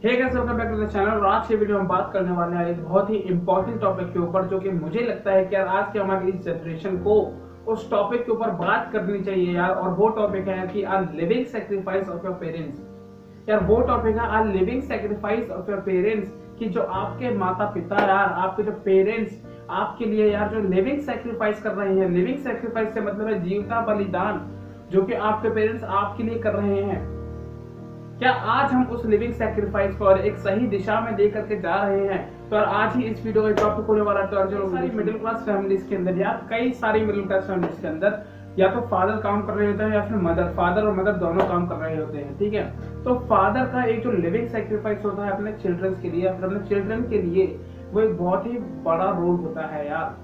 Hey guys, welcome back to the channel. और आज के वीडियो में बात करने वाले हैं एक बहुत ही इंपॉर्टेंट टॉपिक के ऊपर, जो कि मुझे लगता है कि यार आज के हमारी इस जनरेशन को उस टॉपिक के ऊपर बात करनी चाहिए यार। और वो टॉपिक है कि our living sacrifice of your parents. यार वो टॉपिक है our living sacrifice of your parents, कि जो आपके माता पिता यार, आपके जो पेरेंट्स आपके लिए यार जो लिविंग सेक्रीफाइस कर रहे हैं। लिविंग सेक्रीफाइस से मतलब है जीवता बलिदान, जो कि आपके पेरेंट्स आपके लिए कर रहे हैं। क्या आज हम उस लिविंग सेक्रीफाइस को और एक सही दिशा में लेकर के जा रहे हैं? तो आज ही इस वीडियो का टॉपिक होने वाला है। तो जो सारी मिडिल क्लास फैमिलीज के अंदर या कई सारी मिडिल क्लास फैमिलीज के अंदर या तो फादर काम कर रहे होते हैं या फिर मदर, फादर और मदर दोनों काम कर रहे होते हैं, ठीक है। तो फादर का एक जो लिविंग सेक्रीफाइस होता है अपने चिल्ड्रंस के लिए, अपने चिल्ड्रन के लिए, वो एक बहुत ही बड़ा रोल होता है यार।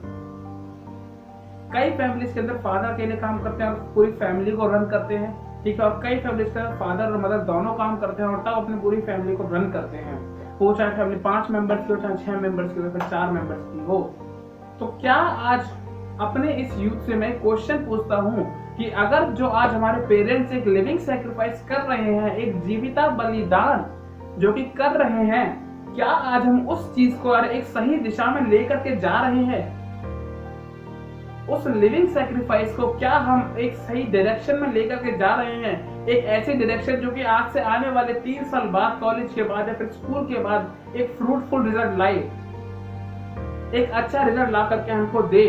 कई फैमिलीज के अंदर फादर अकेले काम करते हैं और पूरी फैमिली को रन करते हैं, ठीक है। और कई फैमिलीज के अंदर फादर और मदर दोनों काम करते हैं और तब अपनी पूरी फैमिली को रन करते हैं। वो चाहे फैमिली 5 मेंबर्स की हो, चाहे 6 मेंबर्स की हो, फिर 4 मेंबर्स की हो। तो क्या आज अपने इस यूथ से मैं क्वेश्चन पूछता हूँ कि अगर जो आज हमारे पेरेंट्स एक लिविंग सेक्रीफाइस कर रहे हैं, एक जीविता बलिदान जो कि कर रहे हैं, क्या आज हम उस चीज को एक सही दिशा में लेकर के जा रहे हैं? उस लिविंग सेक्रीफाइस को क्या हम एक सही डायरेक्शन में लेकर के जा रहे हैं? एक ऐसी डायरेक्शन जो कि आज से आने वाले 3 साल बाद, कॉलेज के बाद या फिर स्कूल के बाद एक फ्रूटफुल रिजल्ट लाए, एक अच्छा रिजल्ट ला करके हमको दे।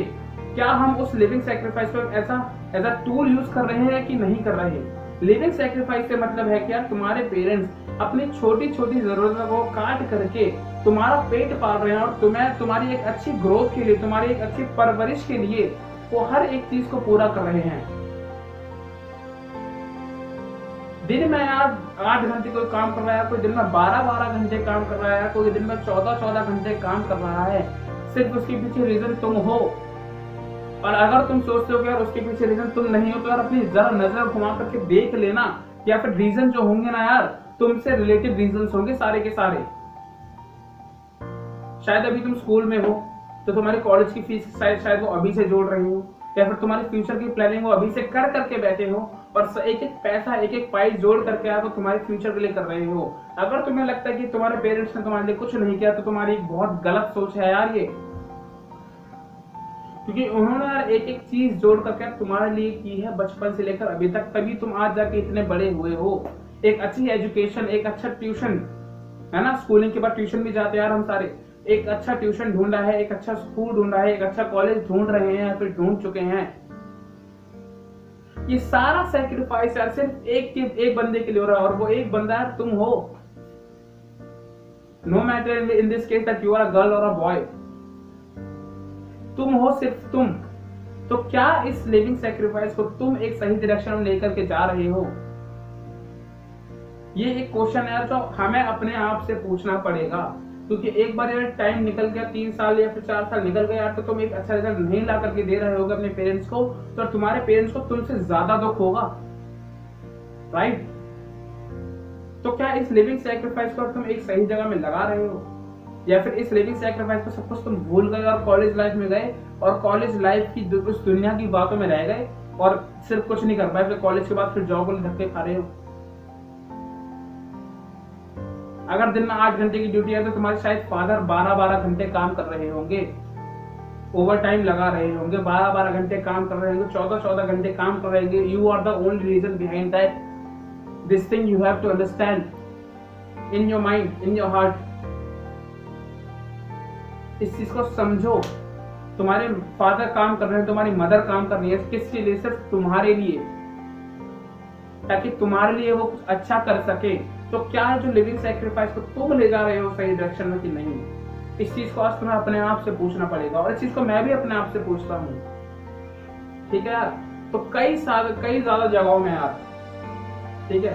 क्या हम उस लिविंग सेक्रीफाइस को एज अ टूल यूज कर रहे हैं कि नहीं कर रहे हैं? लिविंग सेक्रीफाइस से मतलब है कि यार तुम्हारे पेरेंट्स अपनी छोटी छोटी जरूरतों को काट करके तुम्हारा पेट पाल रहे हैं और तुम्हारी एक अच्छी ग्रोथ के लिए, तुम्हारी एक अच्छी परवरिश के लिए वो हर एक चीज को पूरा कर रहे हैं। दिन में यार 8 घंटे कोई काम कर रहा है, कोई दिन में 12-12 घंटे काम कर रहा है, कोई दिन में 14-14 घंटे काम कर रहा है। सिर्फ उसके पीछे रीजन तुम हो। और अगर तुम सोचते हो कि यार उसके पीछे रीजन तुम नहीं हो, तो यार अपनी जरा नजर घुमा करके देख लेना, या फिर रीजन जो होंगे ना यार, तुमसे रिलेटेड रीजन होंगे सारे के सारे। शायद अभी तुम स्कूल में हो तो तुम्हारी कॉलेज की फीस शायद वो अभी से जोड़ रही हो, या फिर तुम्हारी फ्यूचर की प्लानिंग वो अभी से कर करके बैठे हो और एक एक पैसा, एक एक पाई जोड़ करके आप तुम्हारे फ्यूचर के लिए कर रहे हो। अगर तुम्हें लगता है कि तुम्हारे पेरेंट्स ने तुम्हारे लिए कुछ नहीं किया, तो तुम्हारी एक बहुत गलत सोच है यार ये। क्योंकि उन्होंने यार एक एक चीज जोड़ करके तुम्हारे लिए की है बचपन से लेकर अभी तक, तभी तुम आज जाके इतने बड़े हुए हो। एक अच्छी एजुकेशन, एक अच्छा ट्यूशन, है ना, स्कूलिंग के बाद ट्यूशन भी जाते हैं यार हम सारे। एक अच्छा ट्यूशन ढूंढा है, एक अच्छा स्कूल ढूंढा है, एक अच्छा कॉलेज ढूंढ रहे हैं या फिर ढूंढ चुके हैं। ये सारा सेक्रीफाइस यार सिर्फ एक बंदे के लिए हो रहा है, और वो एक बंदा यार तुम हो। No matter in this case that you are a girl और अ बॉय, तुम हो, सिर्फ तुम। तो क्या इस लिविंग सेक्रीफाइस को तुम एक सही डायरेक्शन में लेकर के जा रहे हो? ये एक क्वेश्चन है यार जो हमें अपने आप से पूछना पड़ेगा। क्योंकि एक बार यार टाइम निकल गया, 3 साल या फिर 4 साल निकल गए यार, तो तुम एक अच्छा रिजल्ट नहीं ला करके दे रहे होगे अपने पेरेंट्स को, तो तुम्हारे पेरेंट्स को तुमसे ज्यादा दुख होगा, राइट? तो क्या इस लिविंग सेक्रीफाइस को तुम एक सही जगह में लगा रहे हो, या फिर इस लिविंग सेक्रीफाइस को सब कुछ तुम भूल गए और कॉलेज लाइफ में गए और कॉलेज लाइफ की उस दुनिया की बातों में रह गए और सिर्फ कुछ नहीं कर पाए, फिर कॉलेज के बाद फिर जॉब को धक्के खा रहे हो? अगर दिन में 8 घंटे की ड्यूटी है तो तुम्हारे शायद फादर 12-12 घंटे काम कर रहे होंगे, ओवर टाइम लगा रहे होंगे, 12-12 घंटे काम कर रहे होंगे, 14-14 घंटे काम कर रहे होंगे। You are the only reason behind that. This thing you have to understand in your mind, in your heart. इस चीज को समझो। तुम्हारे फादर काम कर रहे हैं, तुम्हारी मदर काम कर रही है, किसके लिए? सिर्फ तुम्हारे लिए, ताकि तुम्हारे लिए वो कुछ अच्छा कर सके। तो क्या है जो लिविंग सेक्रीफाइस को तुम ले जा रहे हो सही डायरेक्शन में कि नहीं? इस चीज को आज तुम्हें अपने आप से पूछना पड़ेगा, और इस चीज को मैं भी अपने आप से पूछता हूँ, ठीक है यार। तो कई ज्यादा जगहों में यार, ठीक है,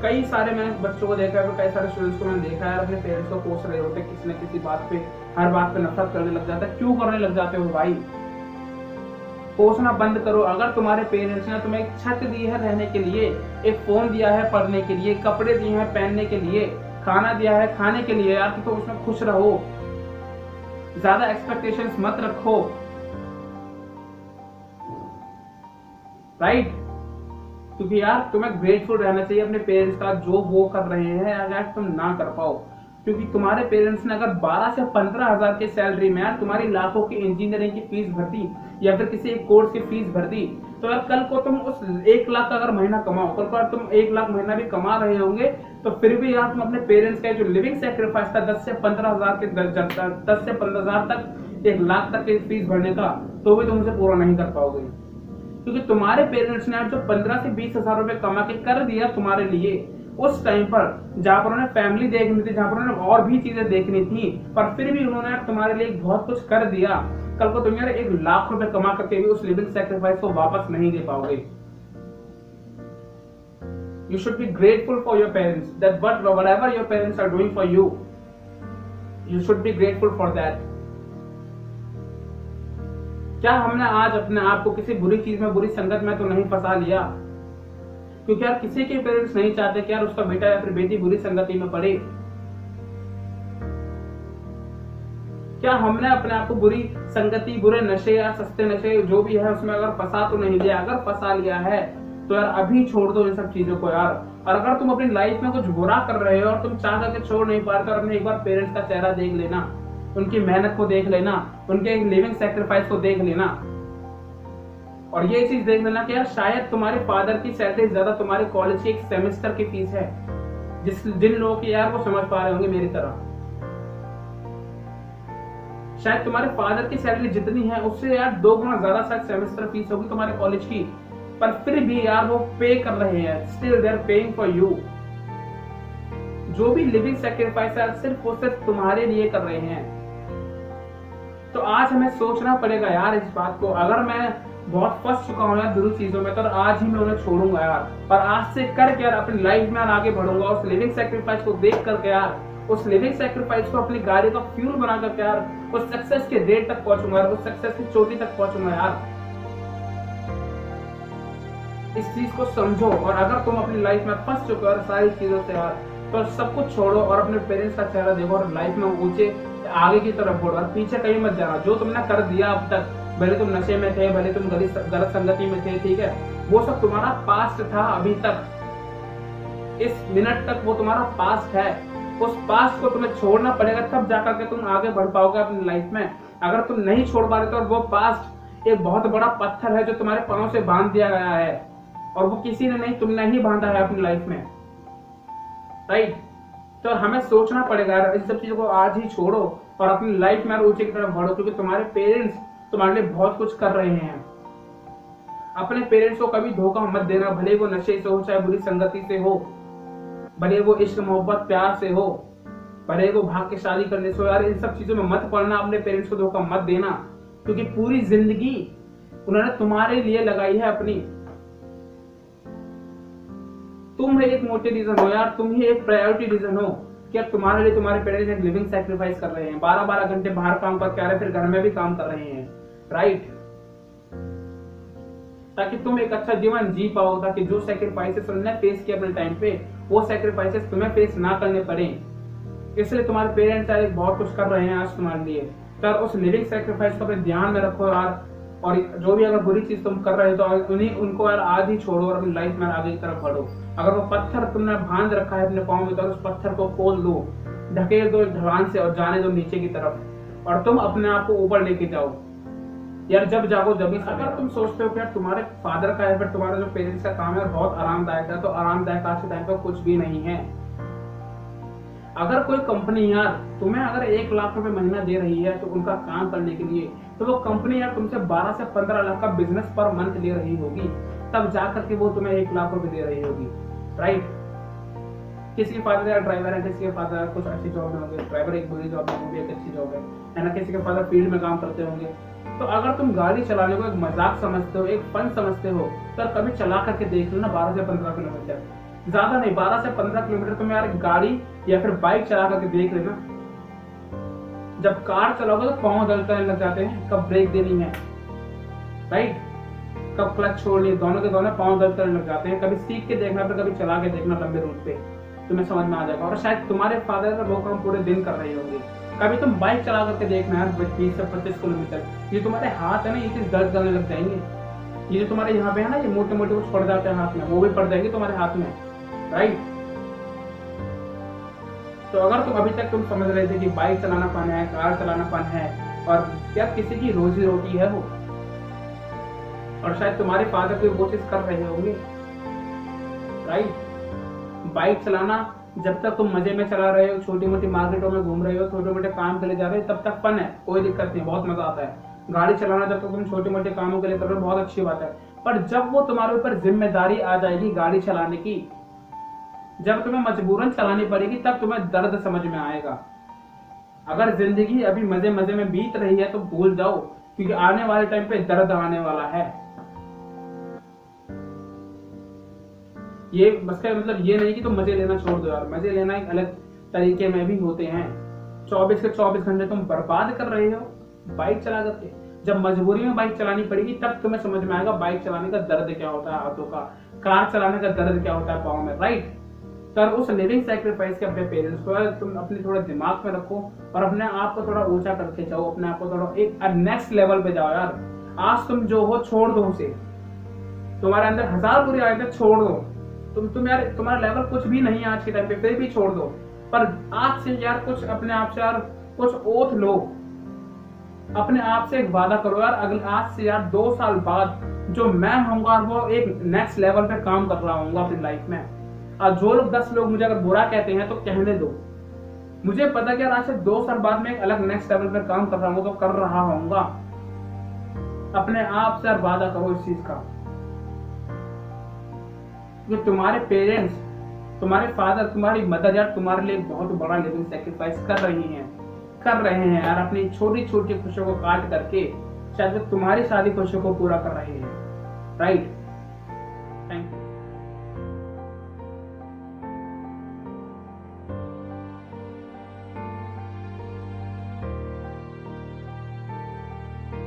कई सारे मैंने बच्चों को देखा है, कई सारे स्टूडेंट्स को मैंने देखा है अपने पेरेंट्स को कोस रहे होते, किसी न किसी बात पे, हर बात पे नफरत करने लग जाता है। क्यों करने लग जाते हो भाई? कोसना बंद करो। अगर तुम्हारे पेरेंट्स ने तुम्हें एक छत दी है रहने के लिए, एक फोन दिया है पढ़ने के लिए, कपड़े दिए हैं पहनने के लिए, खाना दिया है खाने के लिए यार, तो उसमें खुश रहो, ज्यादा एक्सपेक्टेशंस मत रखो, राइट? क्योंकि यार तुम्हें ग्रेटफुल रहना चाहिए अपने पेरेंट्स का, जो वो कर रहे हैं अगर तुम ना कर पाओ। क्योंकि तुम्हारे पेरेंट्स ने अगर 12 से 15 हजार की सैलरी में यार तुम्हारी लाखों की इंजीनियरिंग की फीस भर दी या फिर किसी एक कोर्स की फीस भर दी, तो यार कल को तुम उस 1 लाख का अगर महीना कमाओ, कल को अगर तुम 1 लाख महीना भी कमा रहे होंगे, तो फिर भी यार तुम अपने पेरेंट्स का जो लिविंग सेक्रीफाइस था 10 से 15 हजार के 10 से 15 हजार तक 1 लाख तक की फीस भरने का, तो भी तुम उसे पूरा नहीं कर पाओगे। क्योंकि तुम्हारे पेरेंट्स ने जो 15 से 20 हजार रुपए कमा के कर दिया तुम्हारे लिए उस टाइम पर, जहां पर उन्हें फैमिली देखनी थी, जहां पर उन्हें और भी चीजें देखनी थी, पर फिर भी उन्होंने तुम्हारे लिए बहुत कुछ कर दिया। कल को तुम यार 1 लाख रुपए कमा करके भी उस लिविंग सेक्रीफाइस को वापस नहीं दे पाओगे। You should be grateful for your parents, that whatever your parents are doing for you, you should be grateful for that। क्या हमने आज अपने आप को किसी बुरी चीज में, बुरी संगत में तो नहीं फंसा लिया? क्योंकि यार किसी के पेरेंट्स नहीं चाहते कि यार उसका बेटा या फिर बेटी बुरी संगति में पड़े। क्या हमने अपने आप को बुरी संगति, बुरे नशे या सस्ते नशे जो भी है उसमें अगर फंसा तो नहीं लिया? अगर फंसा लिया है तो यार अभी छोड़ दो इन सब चीजों को यार। और अगर तुम अपनी लाइफ में कुछ बुरा कर रहे हो और तुम चाह करके छोड़ नहीं पा रहे, तो अपने एक बार पेरेंट्स का चेहरा देख लेना, उनकी मेहनत को देख लेना, उनके लिविंग सेक्रीफाइस को देख लेना, और ये चीज देख लेना कि यार शायद तुम्हारे फादर की सैलरी ज्यादा तुम्हारे कॉलेज की एक सेमेस्टर की फीस है। जिन लोगों की यार वो समझ पा रहे होंगे मेरी तरह, शायद तुम्हारे फादर की सैलरी जितनी है उससे यार 2 गुना ज्यादा शायद सेमेस्टर फीस होगी तुम्हारे कॉलेज की, पर फिर भी यार वो पे कर रहे हैं, still they are paying for you. जो भी लिविंग सेक्रीफाइस है सिर्फ वो सिर्फ तुम्हारे लिए कर रहे हैं। तो आज हमें सोचना पड़ेगा यार इस बात को। अगर मैं बहुत फंस चुका हूँ यार बुरी चीजों में, तो आज ही मैं उन्हें छोड़ूंगा यार, और आज से करके यार अपनी लाइफ में आगे बढ़ूंगा। उस लिविंग सेक्रीफाइस को देख करके यार, उस लिविंग सेक्रीफाइस को अपनी गाड़ी का फ्यूल बना करके यार उस सक्सेस के रेट तक पहुंचूंगा, उस सक्सेस की चोटी तक पहुंचूंगा यार। इस चीज को समझो। और अगर तुम अपनी लाइफ में फंस चुके हो सारी चीजों से यार, तो सब कुछ छोड़ो और अपने पेरेंट्स का चेहरा देखो और लाइफ में ऊंचे आगे की तरफ बढ़ो, और पीछे कहीं मत जाना। जो तुमने कर दिया अब तक, भले तुम नशे में थे, भले तुम गलत संगति में थे, ठीक है, वो सब तुम्हारा पास्ट था। अभी तक, इस मिनट तक वो तुम्हारा पास्ट है। उस पास्ट को तुम्हें छोड़ना पड़ेगा, तब जाकर के तुम आगे बढ़ पाओगे अपनी लाइफ में। अगर तुम नहीं छोड़ पा रहे तो वो पास्ट एक बहुत बड़ा पत्थर है जो तुम्हारे पांव से बांध दिया गया है, और वो किसी ने नहीं, तुमने ही बांधा है अपनी लाइफ में, राइट। तो हमें सोचना पड़ेगा यार, इस सब चीजों को आज ही छोड़ो और अपनी लाइफ में ऊंचे की तरफ बढ़ो, क्योंकि तुम्हारे पेरेंट्स तुम्हारे लिए बहुत कुछ कर रहे हैं। अपने पेरेंट्स को कभी धोखा मत देना, भले वो नशे से हो, चाहे बुरी संगति से हो, भले वो इश्क मोहब्बत प्यार से हो, भले वो भाग के शादी करने से हो, यार इन सब चीजों में मत पड़ना, अपने पेरेंट्स को धोखा मत देना, क्योंकि पूरी जिंदगी उन्होंने तुम्हारे लिए लगाई है अपनी। तुम एक मोटे रीजन हो यार, तुम ही एक प्रायोरिटी रीजन हो कि अब तुम्हारे लिए तुम्हारे पेरेंट्स एक लिविंग सैक्रिफाइस कर रहे हैं, 12-12 घंटे बाहर काम करके आ रहे हैं, फिर घर में भी काम कर रहे हैं, राइट, ताकि तुम एक अच्छा जीवन जी पाओ, ताकि जो सैक्रिफाइसेस उन्होंने फेस किए अपने टाइम पे, वो सैक्रिफाइसेस तुम्हें फेस ना करने पड़े। इसलिए तुम्हारे पेरेंट्स यार बहुत कुछ कर रहे हैं आज तुम्हारे लिए। तो उस लिविंग सैक्रिफाइस को अपने ध्यान में रखो यार, और जो भी अगर बुरी चीज तुम कर रहे हो तो उनको यार आज ही छोड़ो और अपनी लाइफ में आगे की तरफ बढ़ो। अगर वो पत्थर तुमने बांध रखा है अपने पाँव में, तो उस पत्थर को खोल दो, ढकेल दो ढलान से और जाने दो नीचे की तरफ, और तुम अपने आप को ऊपर लेके जाओ यार। जब जागो जब ही। अगर तुम सोचते हो कि यार तुम्हारे फादर का या फिर तुम्हारा जो पेरेंट्स का काम है बहुत आरामदायक है, तो आरामदायक आज के टाइम पर कुछ भी नहीं है। अगर कोई कंपनी यार तुम्हें अगर 1 लाख रुपए महीना दे रही है तो उनका काम करने के लिए, तो वो कंपनी यार तुमसे 12 से 15 लाख का बिजनेस पर मंथ ले रही होगी, तब जाकर के वो तुम्हें 1 लाख रुपए दे रही होगी, राइट। किसी के फादर यार ड्राइवर है, किसी के फादर कुछ अच्छी जॉब में होंगे, ड्राइवर एक बुरी जॉब में होगी, एक अच्छी जॉब है ना, किसी के फादर फील्ड में काम करते होंगे। तो अगर तुम गाड़ी चलाने को एक मजाक समझते हो, एक फन समझते हो, तो कभी चला करके देख लो ना 12 से 15 किलोमीटर, ज्यादा नहीं, 12 से 15 किलोमीटर तुम यार गाड़ी या फिर बाइक चला करके देख लेना। जब कार चलाओगे तो पाँव दलने लग जाते हैं, कब ब्रेक देनी है, राइट, कब क्लच छोड़नी है, दोनों के दोनों पाँव दर्द करने लग जाते हैं। कभी सीख के देखना, फिर कभी चला के देखना लंबे रूट पे, तुम्हें समझ में आ जाएगा। और शायद तुम्हारे फादर का वो काम पूरे दिन कर रहे होंगे। कभी तुम बाइक चला करके देखना यार 20 से 25 किलोमीटर, ये तुम्हारे हाथ है ना, ये चीज दर्द करने लग जाएंगे, ये जो तुम्हारे यहाँ पे है ना, ये मोटे मोटे कुछ पड़ जाते हैं हाथ में, वो भी पड़ जाएंगे तुम्हारे हाथ में, राइट। तो अगर तुम अभी तक तुम समझ रहे थे कि बाइक चलाना फन है, कार चलाना फन है, और क्या किसी की रोजी रोटी है वो, और शायद तुम्हारे फादर भी वो चीज कर रहे होंगे, राइट। बाइक चलाना जब तक तुम मजे में चला रहे हो, छोटी मोटी मार्केटों में घूम रहे हो, छोटे मोटे काम के लिए जा रहे हो, तब तक फन है, कोई दिक्कत नहीं, बहुत मजा आता है। गाड़ी चलाना जब तक तुम छोटे मोटे कामों के लिए कर रहे हो, बहुत अच्छी बात है। पर जब वो तुम्हारे ऊपर जिम्मेदारी आ जाएगी गाड़ी चलाने की, जब तुम्हें मजबूरन चलानी पड़ेगी, तब तुम्हें दर्द समझ में आएगा। अगर जिंदगी अभी मजे मजे में बीत रही है तो भूल जाओ, क्योंकि आने वाले टाइम पे दर्द आने वाला है। ये बस का मतलब ये नहीं कि तुम मजे लेना छोड़ दो यार, मजे लेना एक अलग तरीके में भी होते हैं। 24 के 24 घंटे तुम बर्बाद कर रहे हो बाइक चला करके। जब मजबूरी में बाइक चलानी पड़ेगी तब तुम्हें समझ में आएगा बाइक चलाने का दर्द क्या होता है हाथों का, कार चलाने का दर्द क्या होता है पाँव में, राइट। तर उस लिविंग सैक्रिफाइस के अपने पेरेंट्स को तुम अपने थोड़ा दिमाग में रखो और अपने आप को थोड़ा ऊंचा करके जाओ, अपने आप को थोड़ा एक नेक्स्ट लेवल पे जाओ यार। आज तुम जो हो छोड़ दो उसे, तुम्हारे अंदर 1000 बुरी आदतें छोड़ दो, तुम यार तुम्हारा लेवल कुछ भी नहीं है आज के टाइम पे, फिर भी छोड़ दो। पर आज से यार कुछ अपने आप से यार कुछ ओथ लो, अपने आप से एक वादा करो यार, अगले आज से यार 2 साल बाद जो मैं होऊंगा वो एक नेक्स्ट लेवल पे काम कर रहा हूँ अपनी लाइफ में। और जो लोग 10 लोग मुझे अगर बुरा कहते हैं तो कहने दो, मुझे पता कि यार आज से 2 साल बाद में एक अलग नेक्स्ट लेवल पे काम कर रहा हूँ, तो कर रहा हूँगा। अपने आप से यार वादा करो इस चीज का। जो तुम्हारे पेरेंट्स, तुम्हारे फादर, तुम्हारी मदर यार तुम्हारे लिए बहुत बड़ा लिविंग सैक्रिफाइस कर रहे हैं यार, अपनी छोटी छोटी खुशियों को काट करके शायद वो तुम्हारी सारी खुशियों को पूरा कर रहे हैं, राइट।